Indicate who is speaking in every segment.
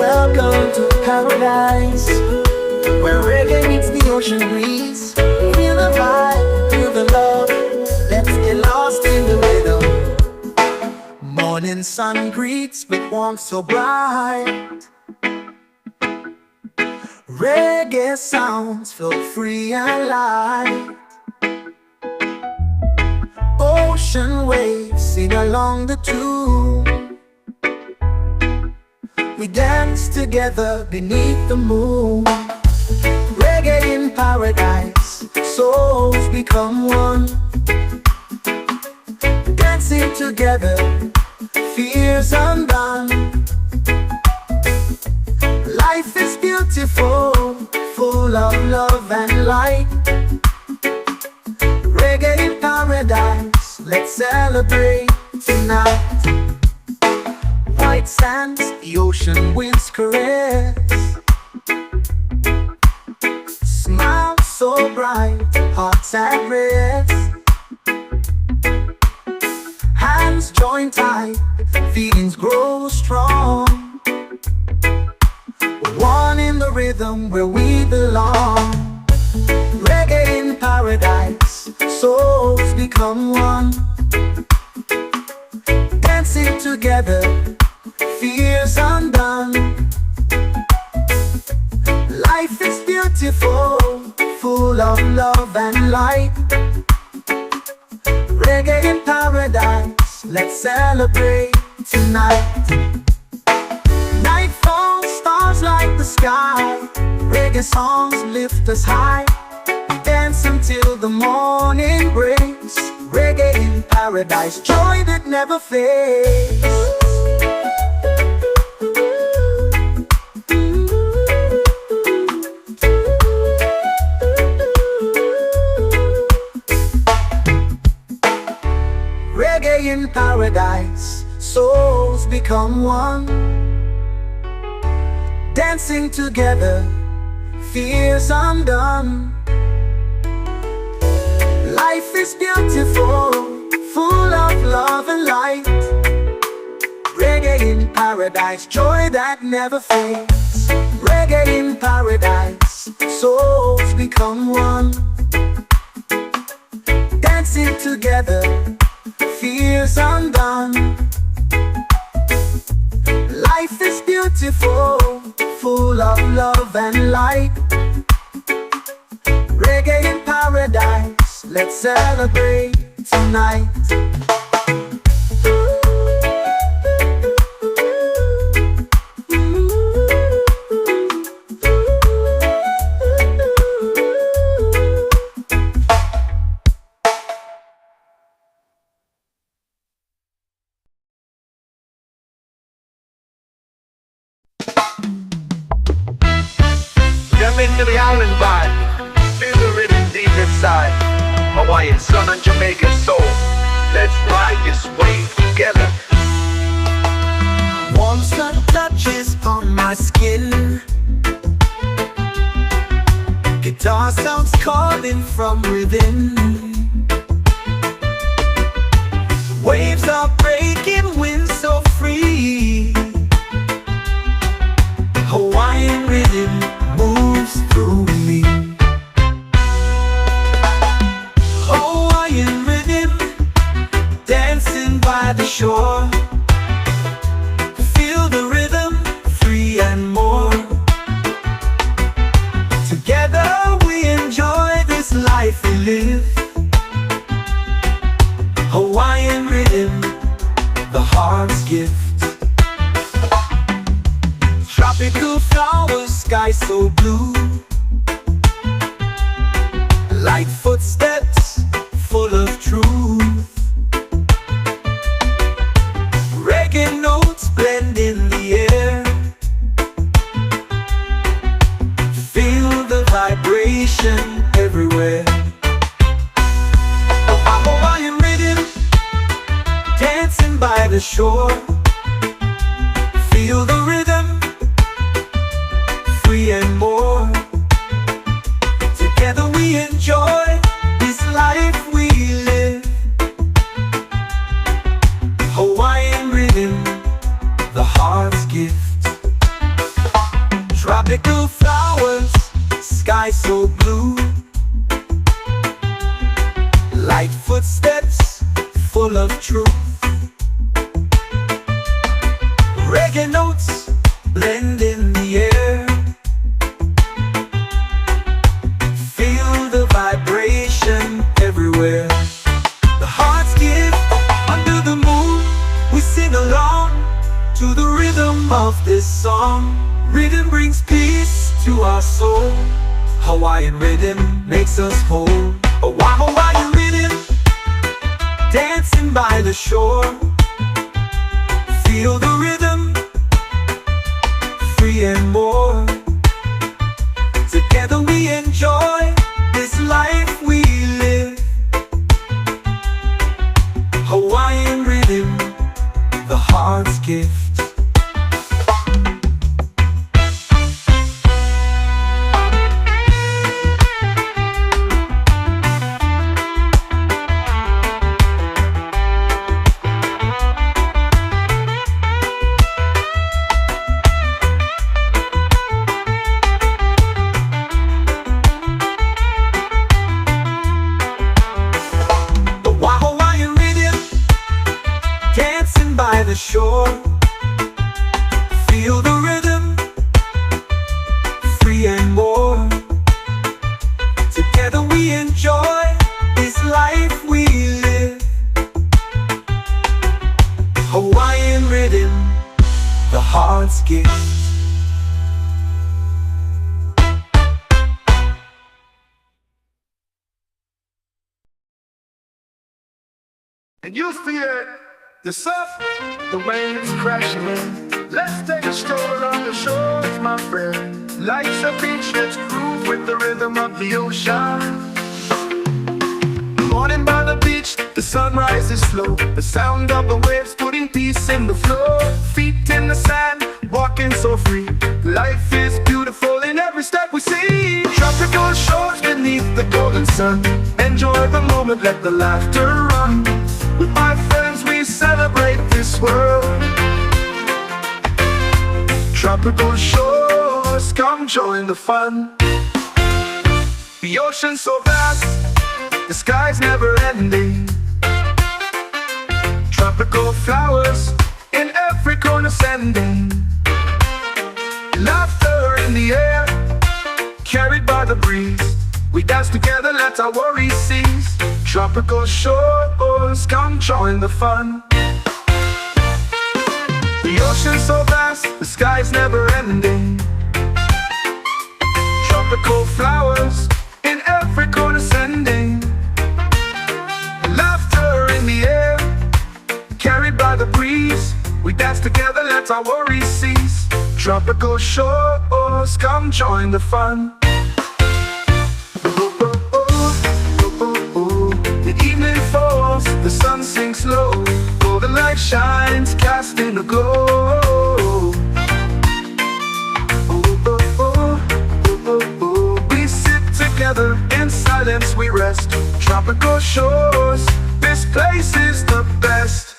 Speaker 1: Welcome to paradise, where reggae meets the ocean breeze. Feel the vibe, feel the love. Let's get lost in the rhythm. Morning sun greets with warmth so bright. Reggae sounds feel free and light. Ocean waves sing along the tune. We dance together beneath the moon. Reggae in paradise, souls become one. Dancing together, fears undone. Life is beautiful, full of love and light. Reggae in paradise, let's celebrate tonight. White sands, the ocean winds caress. Smile so bright, hearts at rest. Hands join tight, feelings grow strong. One in the rhythm where we belong. Reggae in paradise, souls become one. Dancing together, fears undone. Life is beautiful, full of love and light. Reggae in paradise, let's celebrate tonight. Nightfall, stars light the sky. Reggae songs lift us high. Dance until the morning breaks. Reggae in paradise, joy that never fades. Reggae in paradise, souls become one. Dancing together, fears undone. Life is beautiful, full of love and light. Reggae in paradise, joy that never fades. Reggae in paradise, souls become one. Dancing together, fears undone. Life is beautiful, full of love and light. Reggae in paradise, let's celebrate tonight.
Speaker 2: Jump into the island vibe, feel the rhythm deep inside. Hawaiian sun and Jamaican soul, let's ride this wave together.
Speaker 1: Warm sun touches on my skin. Guitar sounds calling from within. Waves are breaking, wind so free. Hawaiian rhythm moves through me. Hawaiian rhythm, dancing by the shore. Feel the rhythm, free and more. Together we enjoy this life we live. Hawaiian rhythm, the heart's gift. Tropical flowers, sky so blue. Light footsteps, full of truth. Reggae notes blend in the air. Feel the vibration everywhere. Hawaiian rhythm, dancing by the shore. Feel the rhythm, free and more. Together we enjoy this life we live. Hawaiian rhythm, the heart's gift. Tropical flowers, sky so blue, light footsteps full of truth. Reggae notes blend in the air. Feel the vibration everywhere. The hearts give under the moon. We sing along to the rhythm of this song. Rhythm brings peace to our soul. Hawaiian rhythm makes us whole. A Hawaiian rhythm, dancing by the shore. Feel the rhythm, free and more. Together we enjoy this life we live. Hawaiian rhythm, the heart's gift. By the shore, feel the rhythm, free and more. Together we enjoy this life we live. Hawaiian rhythm, the heart's gift.
Speaker 2: And you feel the surf, the waves crashing in. Let's take a stroll on the shores, my friend. Life's a beach, let's groove with the rhythm of the ocean. Morning by the beach, the sunrise is slow. The sound of the waves putting peace in the flow. Feet in the sand, walking so free. Life is beautiful in every step we see. Tropical shores beneath the golden sun. Enjoy the moment, let the laughter run. With my friends we celebrate this world. Tropical shores, come join the fun. The ocean's so vast, the sky's never ending. Tropical flowers in every corner sending. Laughter in the air, carried by the breeze. We dance together, let our worries cease. Tropical shores, come join the fun. The ocean's so vast, the sky's never ending. Tropical flowers in every corner sending. Laughter in the air, carried by the breeze. We dance together, let our worries cease. Tropical shores, come join the fun. The evening falls, the sun sinks low. Golden light shines, casting a glow. We sit together, in silence we rest. Tropical shores, this place is the best.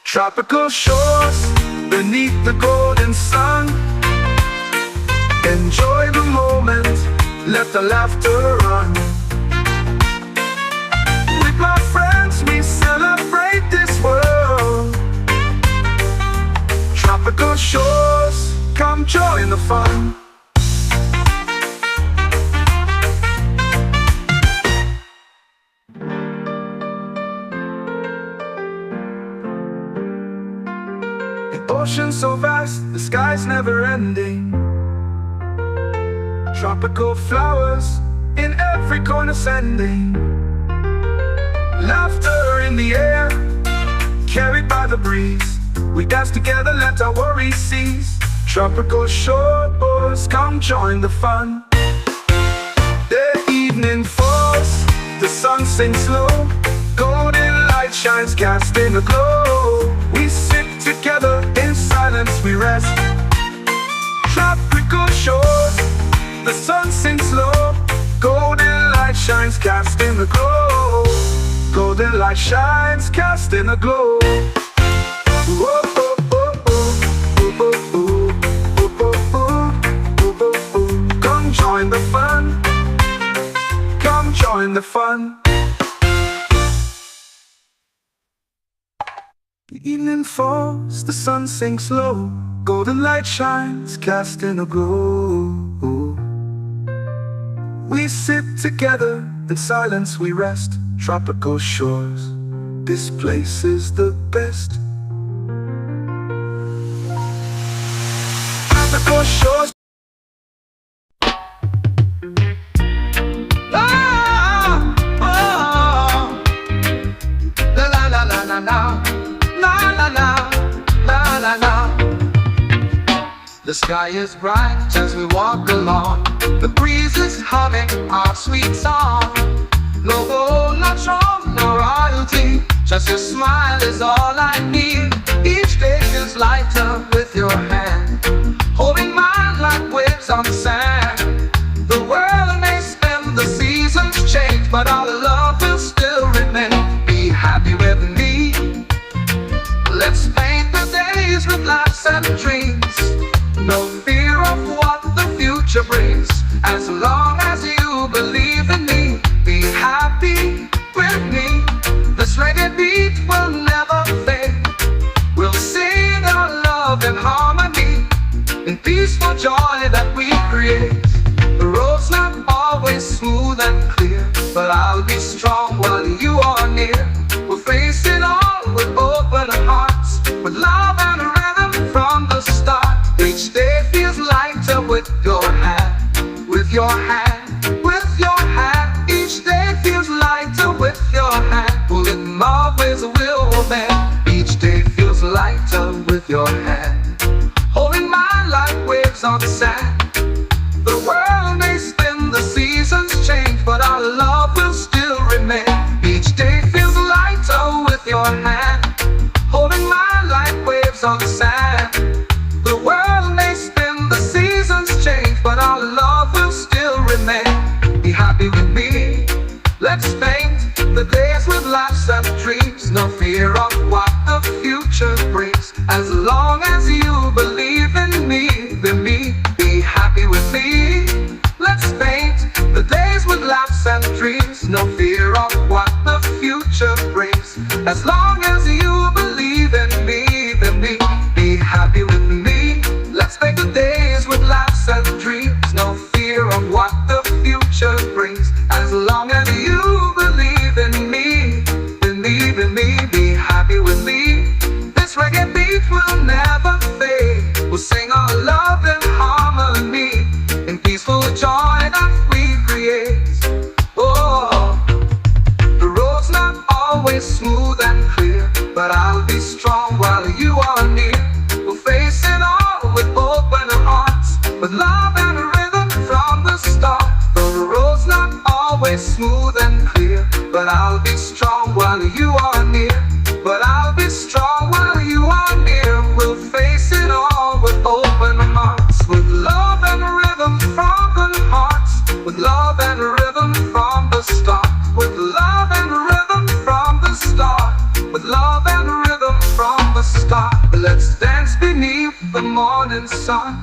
Speaker 2: Tropical shores, beneath the golden sun. Enjoy the moment, let the laughter run. With my friends we celebrate this world. Tropical shores, come join the fun. Ocean so vast, the sky's never ending. Tropical flowers in every corner sending. Laughter in the air, carried by the breeze. We dance together, let our worries cease. Tropical shores, come join the fun. The evening falls, the sun sinks low. shines, casting a glow. We sit together, in silence we rest. Tropical shores, the sun sinks low. Golden light shines, casting a glow. Golden light shines, casting a glow. Whoa, oh, oh, oh, oh, oh, oh, oh, oh, oh. Come join the fun. Come join the fun. The evening falls, the sun sinks low. Golden light shines, casting a glow. We sit together, in silence we rest. Tropical shores, this place is the best. Tropical shores. Ah, oh. La la la la la la. La la la, la la la. The sky is bright as we walk along. The breeze is humming our sweet song. No gold, no throne, no royalty. Just your smile is all I need. Each day feels lighter with your hand, holding mine like waves on the sand. The world may spin, the seasons change, but our love will still remain. Be happy with me. Let's paint the days with laughs and dreams. No fear of what the future brings. As long as you believe in me, be happy with me. This reggae beat will never fade. We'll sing our love in harmony, in peaceful joy that we create. The road's not always smooth and clear, but I'll be strong while you are near. We'll face it all with open hearts, with love and rhythm from the start. Each day feels lighter with your hand, with your hand, with your hand. Each day feels lighter with your hand. Pulling my ways will obey. Each day feels lighter with your hand, holding mine like waves on sand. The world may spin, the seasons change, but our love will still remain. Each day feels lighter with your hand, holding mine like waves on sand. The world may spin, the seasons change, but our love will still remain. Be happy with me. Let's paint the days with laughs and dreams. No fear of what the future brings. As long as you believe in me, then be happy with me. Let's paint the days with laughs and dreams. No fear of what the future brings. As long as you believe in me, then be happy with me. Let's paint the days with laughs and dreams. No fear of what the future brings. As long as you believe in me, believe in me, be happy with me. This reggae beat will never fade. We'll sing our love in harmony, in peaceful joy that we create. Oh, the road's not always smooth and clear, but I'll be strong while you are near. We'll face it all with open hearts, with love and rhythm from the start. The road's not always smooth and clear, but I'll be strong while you are near. But I'll be strong while you are near. We'll face it all with open hearts, with love and rhythm from the hearts, with love and rhythm from the start, with love and rhythm from the start, with love and rhythm from the start. Let's dance beneath the morning sun,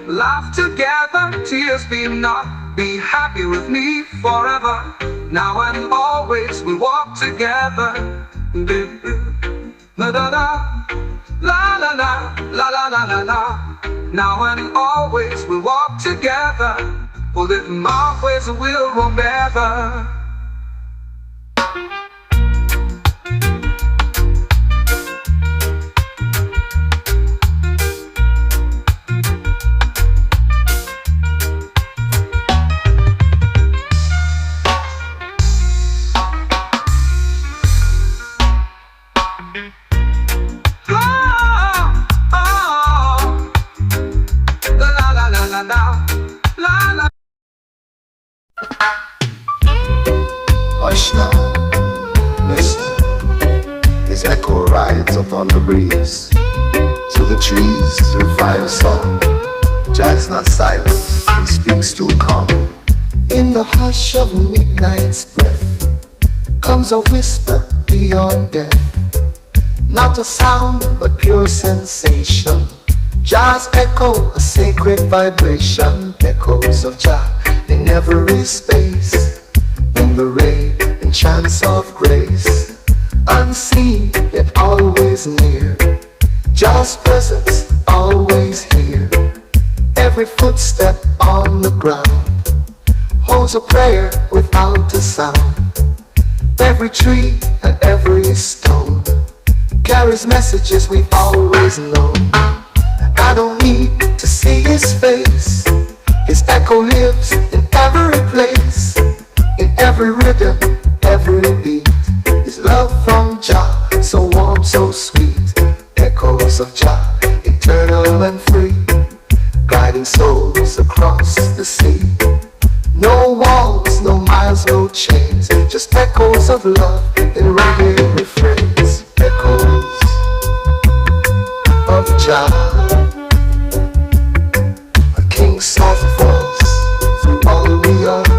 Speaker 2: laugh together, tears be not. Be happy with me forever. Now and always we walk together. La da da, la la la, la la la la la. Now and always we walk together. For if my ways will remember.
Speaker 1: Hush now, listen.
Speaker 2: rides upon the breeze. To the trees, through fire song, jazz not silent, he speaks to a calm. In the hush of midnight's breath comes a whisper beyond death. Not a sound, but pure sensation. Jazz echo, a sacred vibration. Echoes of Jah in every space. In the ray and chance of grace. Unseen, yet always near. Jah's presence, always here. Every footstep on the ground holds a prayer without a sound. Every tree and every stone carries messages we've always known. I don't need to see his face. His echo lives in every place. In every rhythm, every beat. His love from Jah, so warm, so sweet. Echoes of Jah, eternal and free, guiding souls across the sea. No walls, no miles, no chains, just echoes of love in reggae refrains. Echoes of Jah, a king's soft voice through all the earth.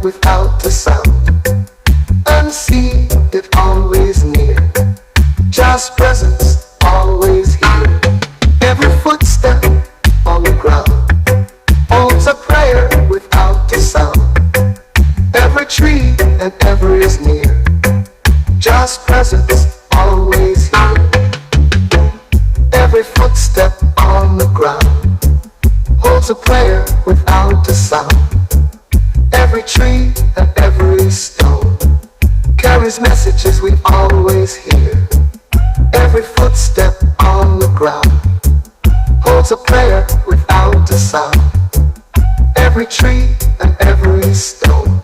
Speaker 2: Without a sound, unseen, it always near. Jah's presence, always here. Every footstep on the ground holds a prayer without a sound. Every tree and every is near. Jah's presence, always here. Every footstep on the ground holds a prayer without a sound. Every tree and every stone carries messages we always hear. Every footstep on the ground holds a prayer without a sound. Every tree and every stone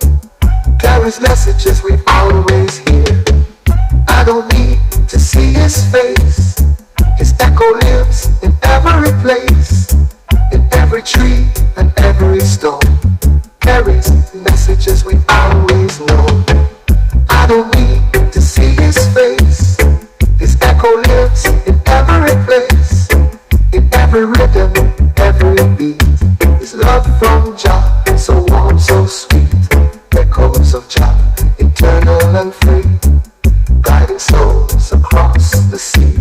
Speaker 2: carries messages we always hear. I don't need to see his face. His echo lives in every place. In every tree and every stone carries messages we always know. I don't need to see his face. His echo lives in every place. In every rhythm, every beat. His love from Jah, so warm, so sweet. Echoes of Jah, eternal and free, guiding souls across the sea.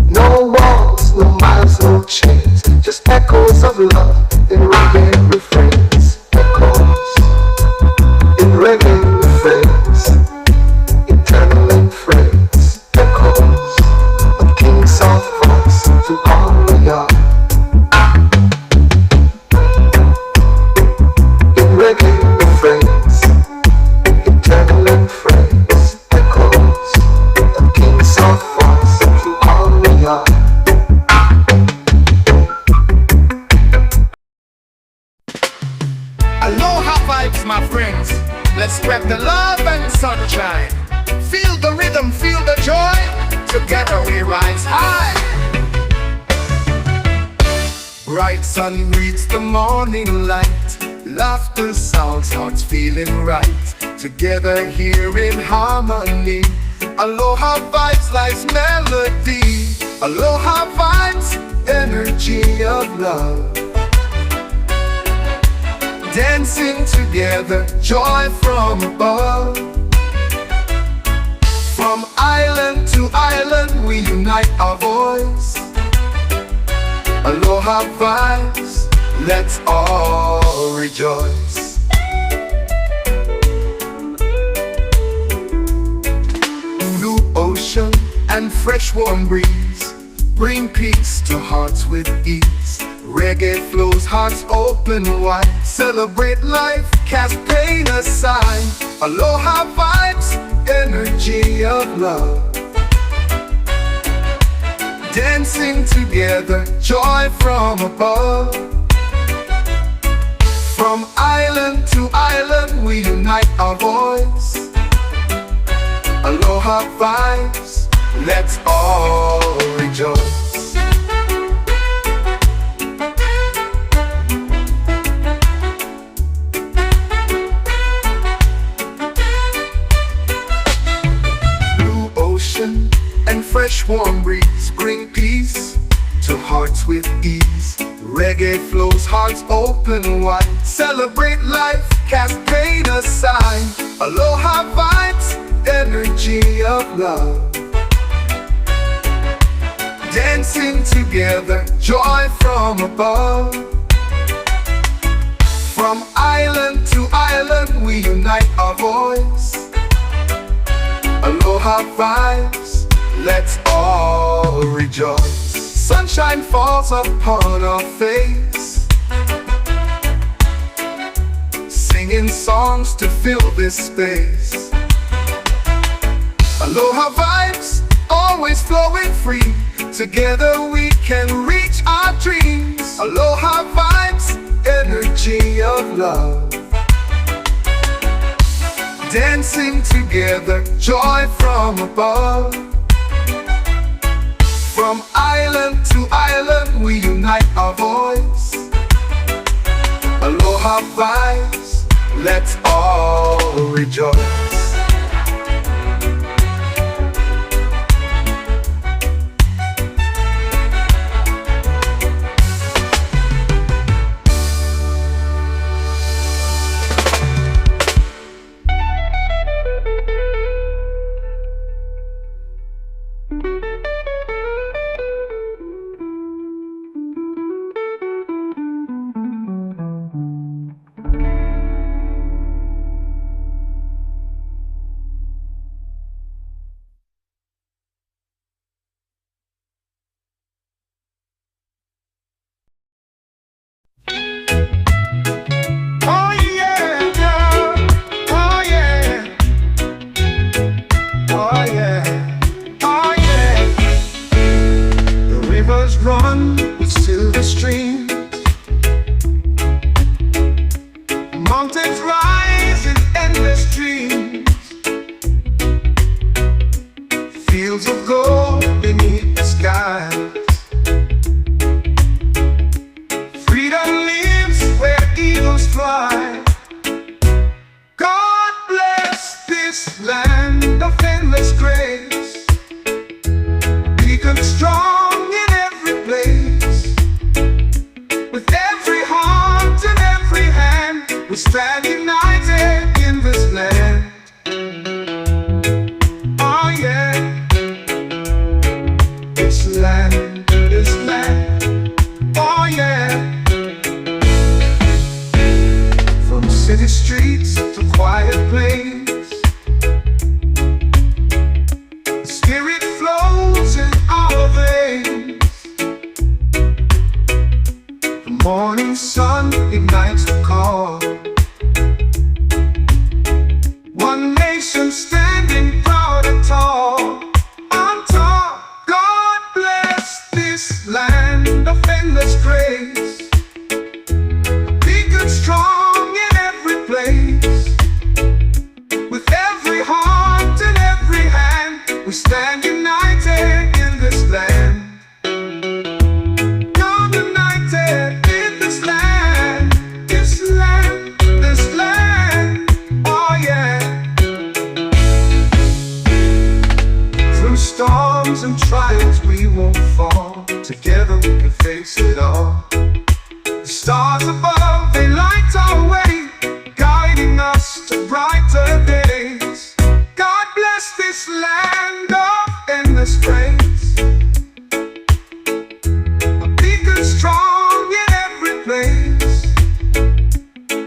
Speaker 2: No walls, no miles, no chains, just echoes of love in reggae refrains. Echoes in reggae refrains, eternal and phrase. Echoes, a king's soft voice through all we are. In reggae refrains, eternal and phrase. Echoes, a king's soft voice through all we are.
Speaker 3: Aloha vibes, my friends. Let's spread the love and sunshine. Feel the rhythm, feel the joy. Together we rise high. Bright sun greets the morning light. Laughter sounds, hearts feeling right. Together here in harmony. Aloha vibes, life's melody. Aloha vibes, energy of love. Dancing together, joy from above. From island to island, we unite our voice. Aloha vibes, let's all rejoice. Blue ocean and fresh warm breeze bring peace to hearts with ease. Reggae flows, hearts open wide. Celebrate life, cast pain aside. Aloha vibes, energy of love. Dancing together, joy from above. From island to island, we unite our voice. Aloha vibes, let's all rejoice. Blue ocean and fresh warm breeze bring peace to hearts with ease. Reggae flows, hearts open wide. Celebrate life, cascade aside. Aloha vibes, energy of love. Dancing together, joy from above. From island to island, we unite our voice. Aloha vibes, let's all rejoice. Sunshine falls upon our face, singing songs to fill this space. Aloha vibes, always flowing free. Together we can reach our dreams. Aloha vibes, energy of love. Dancing together, joy from above. From island to island, we unite our voice. Aloha vibes, let's all rejoice.
Speaker 2: Run with silver streams, mountains rise in endless dreams, fields of gold beneath the skies. Freedom lives where eagles fly. God bless this land of endless grace. Beacon strong we stand united in this land. Oh yeah, this land, this land. Oh yeah. From city streets to quiet plains, the spirit flows in our veins. The morning sun ignites the call. One nation standing proud and tall. On top, God bless this land of endless grace. Beacon strong in every place. With every heart and every hand, we stand united in this land. God united in this land. This land, this land. Oh yeah. Storms and trials, we won't fall. Together we can face it all. The stars above, they light our way, guiding us to brighter days. God bless this land of endless praise. A beacon strong in every place.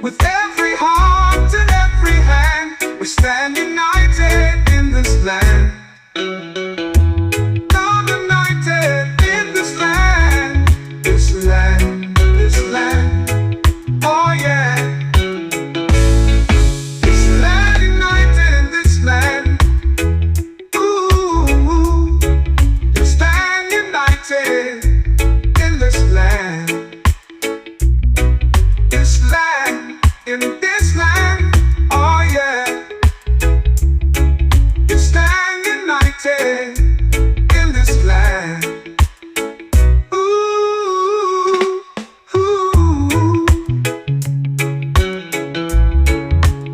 Speaker 2: With every heart and every hand, we stand united in this land. Oh yeah. This land united in this land. this land, oh yeah. You stand united in this land. Ooh, ooh.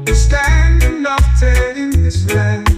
Speaker 2: You stand united in this land.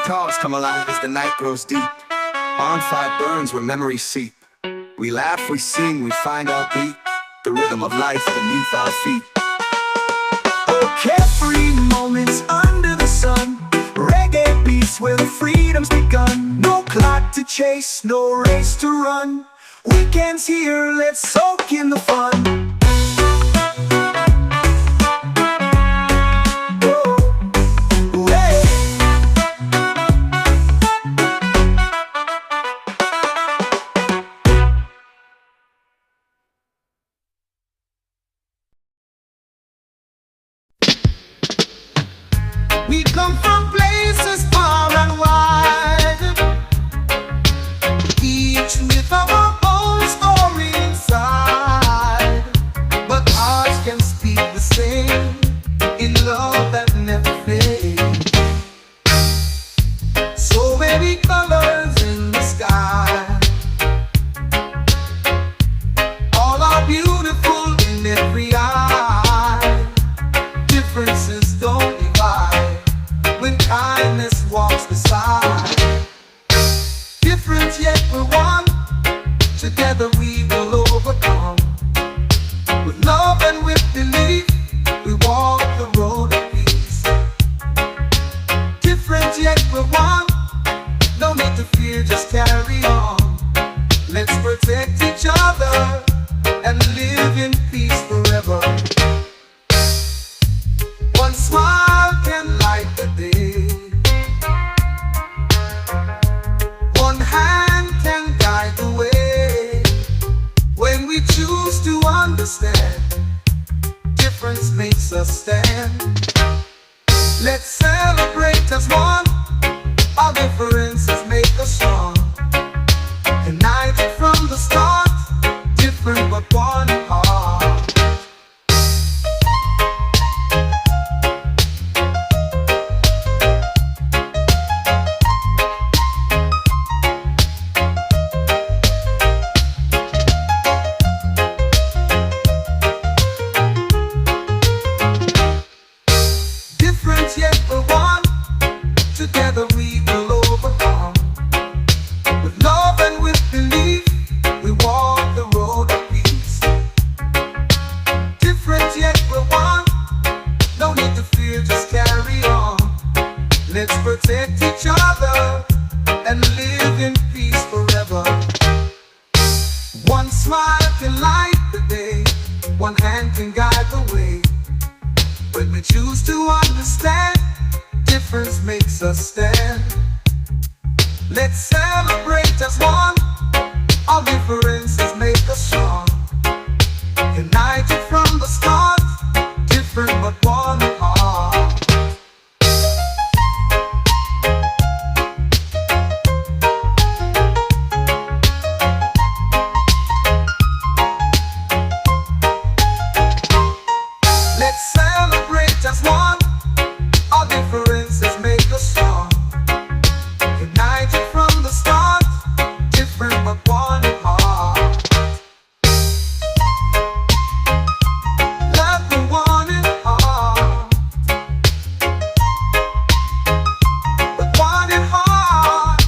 Speaker 3: Cars come alive as the night grows deep. Bonfire burns where memories seep. We laugh, we sing, we find our beat. The rhythm of life beneath our feet.
Speaker 1: Oh, carefree moments under the sun. Reggae beats where the freedom's begun. No clock to chase, no race to run. Weekends here, let's soak in the fun.
Speaker 2: We come from places far and wide, each with our own story inside. But ours can speak the same, in love that never fades. So many colors in the sky, all are beautiful in every eye. Differences don't divide when kindness walks beside. Different yet we're one, together we will overcome. With love and with belief, we walk the road of peace. Different
Speaker 1: yet we're one. No need to fear, just carry on. Let's protect each other and live in peace forever. One smile can light the day. One hand can guide the way. When we choose to understand, difference makes us stand. Let's celebrate as one. Our differences make us strong. United from the start, different but one heart. Different yet we're one. Together we will overcome. With love and with belief, we walk the road of peace. Different yet we're one. No need to fear, just carry on. Let's protect each other and live in peace forever. One smile can light the day. One hand can guide the way. When we choose to understand, difference makes us stand. Let's celebrate as one. Our differences make us strong. United from the start, different but one heart. Let's celebrate as one. Our differences make us strong. United from the start, different but one heart. Love the one in heart, but one in heart,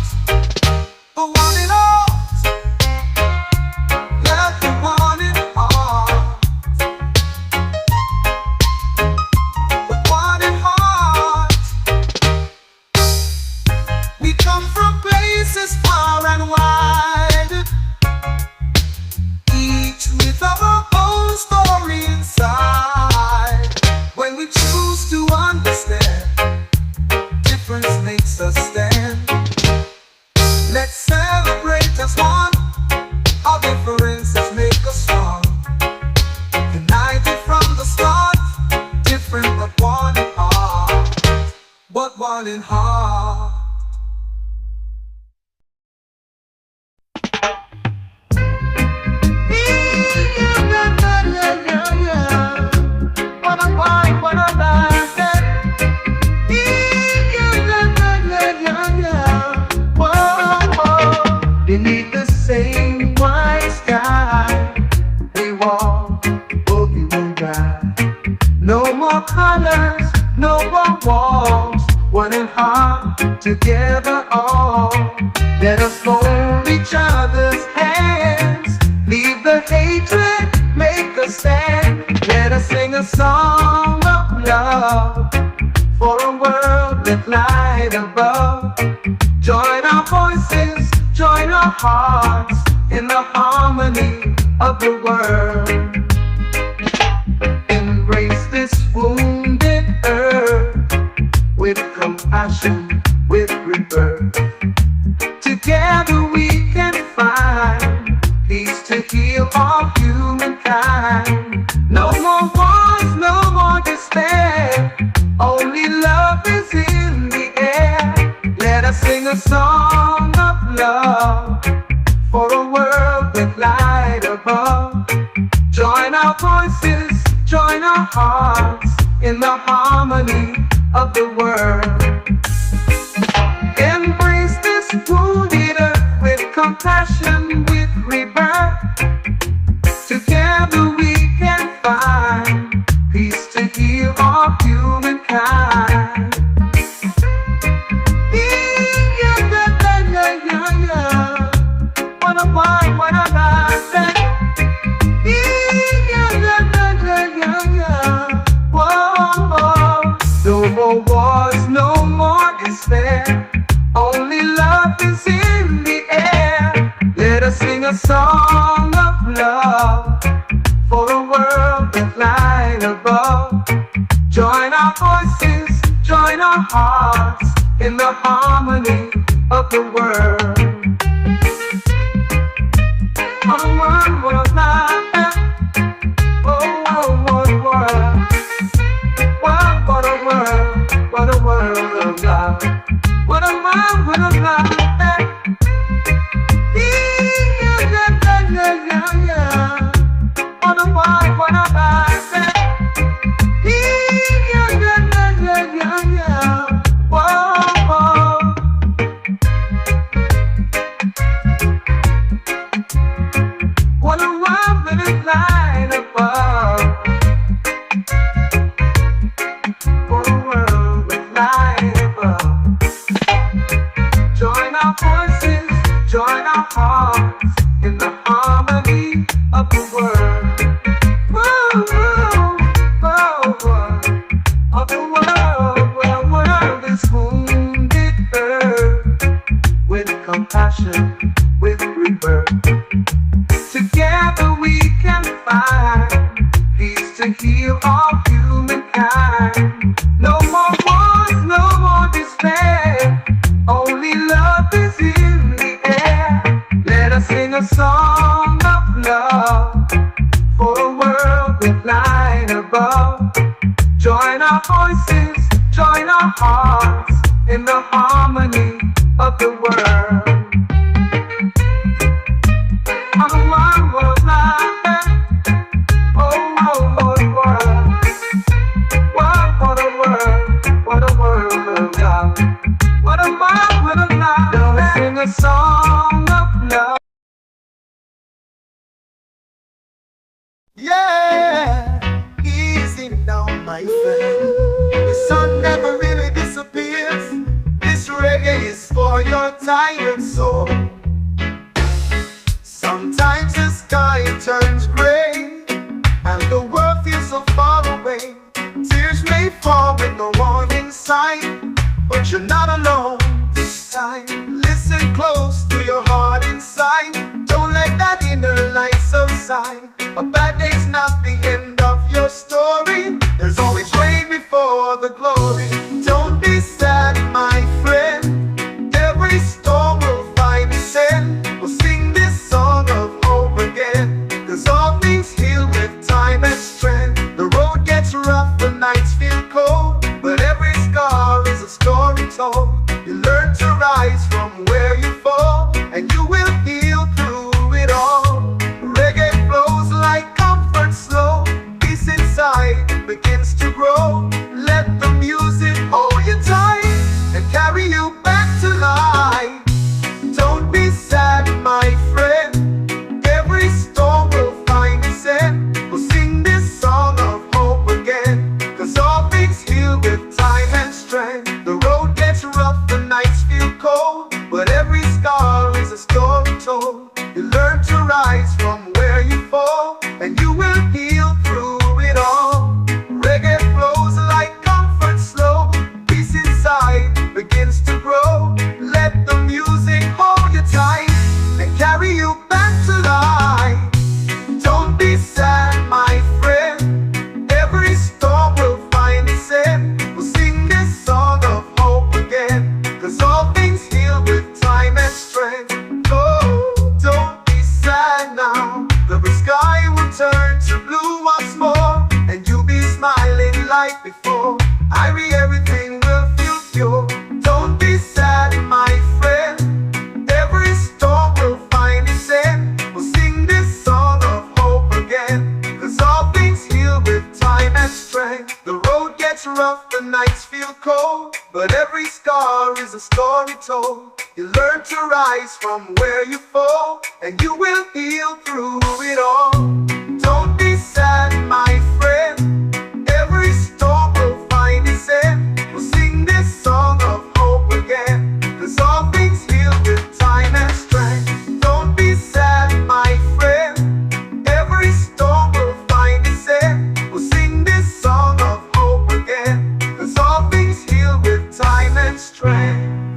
Speaker 1: but one in heart. Love the one in heart, but one in heart. We come from places far and wide, each with our own story inside. When we choose to understand, difference makes us stand. Let's celebrate as one. Our differences make us strong. United from the start, different but one in heart, but one in heart. Beneath the same white sky, we walk, boogie will ride. No more colors, no more walls. One in heart, together all. Let us hold each other's hands. Leave the hatred, make a stand. Let us sing a song of love for a world that light above. Join our voices, join our hearts in the harmony of the world. Embrace this wounded earth with compassion, with rebirth. Together we can find peace to heal all humankind. No more wars, no more despair. Only love is in the air. Let us sing a song of love for a world with light above. Join our voices, join our hearts in the harmony of the world. Embrace this wounded earth with compassion, with rebirth. Together we can find peace to heal all humankind. No more wars, no more despair.
Speaker 2: despair. Only love is in the air. Let us sing a song of love for a world that light above. Join our voices, join our hearts in the harmony of the world. What a world, what a life. Oh, oh, what a world. Wow, what a world, what a world of love. What a world, what a life. Yeah, yeah, yeah, yeah, yeah. What a world, what a life. Yeah, yeah, yeah, yeah, yeah. Whoa, whoa. What a world with a light above. What a world with light above. Join our voices, join our hearts in the harmony of the world. Whoa, whoa, whoa, whoa. Of the world, where the world is wounded, hurt, with compassion, with rebirth. Together we can find peace to heal all humankind. No more wars, no more despair. Only love is in the air. Let us sing a song of love for a world with light above. Join our voices, join our hearts in the harmony of the world. A song of love.
Speaker 1: Yeah, easy now, my friend. The sun never really disappears. This reggae is for your tired soul. Sometimes the sky turns gray and the world feels so far away. Tears may fall with no one in sight, but you're not alone this time. Listen close to your heart inside. Don't let that inner light subside. A bad day's not the end of your story. There's always rain before the glory. Don't be sad, my friend. Every storm will find its end. We'll sing this song of hope again. 'Cause all things heal with time and strength. The road gets rough, the nights feel cold, but every scar is a story told. You learn to rise from where you fall, and you will heal through it all. Reggae flows like comfort slow. Peace inside begins to grow. Let the music hold you tight and carry you back to life. Don't be sad, my friend. Every storm will find its end. We'll sing this song of hope again. 'Cause all things heal with time and strength. The road gets rough, the nights feel cold, but every scar is a story told. You learn to rise from where you fall, and you will heal through it all. Reggae flows like comfort slow. Peace inside begins to grow. Let the music hold you tight and carry you back to life. Don't be sad, my friend. Every storm will find its end. We'll sing this song of hope again. 'Cause all things heal with time and strength. Oh, don't be sad now. The sky will turn to blue once more, and you'll be smiling like before. Irie, everything will feel pure. Don't be sad, my friend. Every storm will find its end. We'll sing this song of hope again. 'Cause all things heal with time and strength. The road gets rough, the nights feel cold, but every scar is a story told. You learn to rise from where you fall, and you will heal through it all. Don't be sad, my friend. Every storm will find its end. We'll sing this song of hope again. 'Cause all things heal with time and strength. Don't be sad, my friend. Every storm will find its end. We'll sing this song of hope again. 'Cause all things heal with time and strength.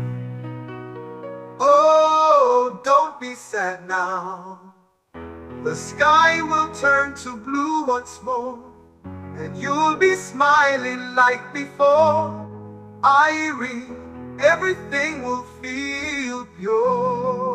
Speaker 1: the sky will turn to blue once more, and you'll be smiling like before. Irie, everything will feel pure.